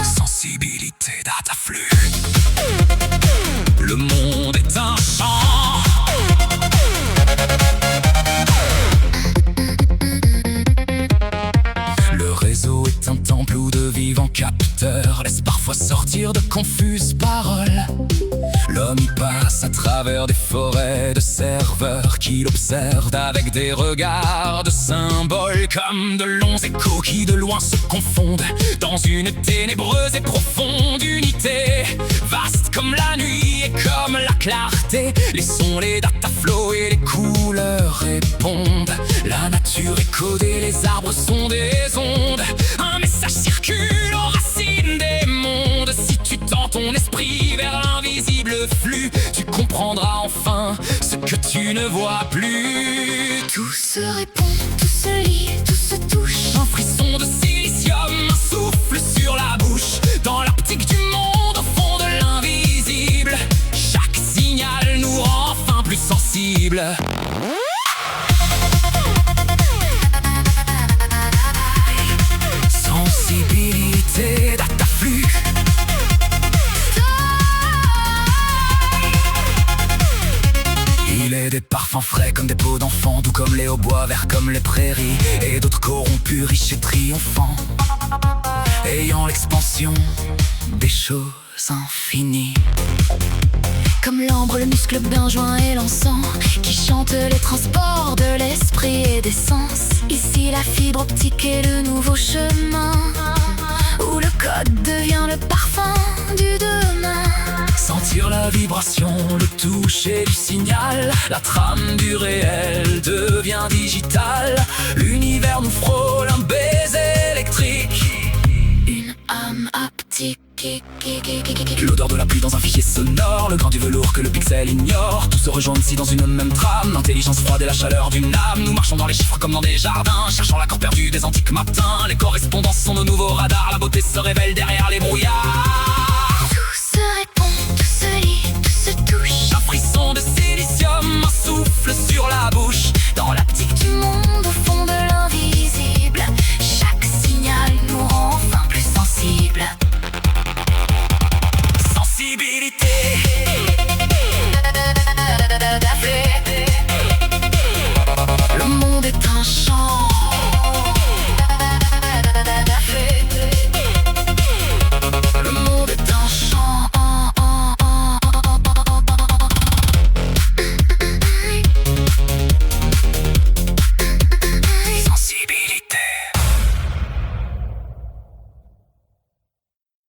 Sensibilité data flux. Le monde est un champ. Le réseau est un temple où de vivants capteurs laissent parfois sortir de confuses paroles. L'homme y passe à travers des forêts de serveurs qui l'observent avec des regards de symboles, comme de longs échos qui de loin se confondent dans une ténébreuse et profonde unité. Vaste comme la nuit et comme la clarté, les sons, les dataflows et les couleurs répondent. La nature est codée, les arbres sont des ondes. Un message circule aux racines des mondes. Si tu tends ton esprit vers l'invisible flux, tu comprendras enfin ce que tu ne vois plus. Tout se répond, tout se lit, tout se touche. Un frisson de silicium, un souffle sur la bouche. Dans l'optique du monde, au fond de l'invisible, chaque signal nous rend enfin plus sensibles. Sensibilité dataflux. Il est des parfums frais comme des peaux d'enfants, doux comme les hautbois, verts comme les prairies, et d'autres corrompus, riches et triomphants, ayant l'expansion des choses infinies. Comme l'ambre, le muscle benjoin et l'encens qui chantent les transports de l'esprit et des sens. Ici la fibre optique est le nouveau chemin où le code devient le parfum du demain. Sentir la vibration, le toucher du signal, la trame du réel devient digitale. L'univers nous frôle, un baiser électrique, une âme haptique. L'odeur de la pluie dans un fichier sonore, le grain du velours que le pixel ignore. Tout se rejoint ici dans une même trame, l'intelligence froide et la chaleur d'une âme. Nous marchons dans les chiffres comme dans des jardins, cherchant l'accord perdu des antiques matins. Les correspondances sont nos nouveaux radars, la beauté se révèle derrière les brouillards. Tout se répond, tout se lit, tout se touche. Un frisson de silicium, un souffle sur la bouche. Dans l'optique du monde,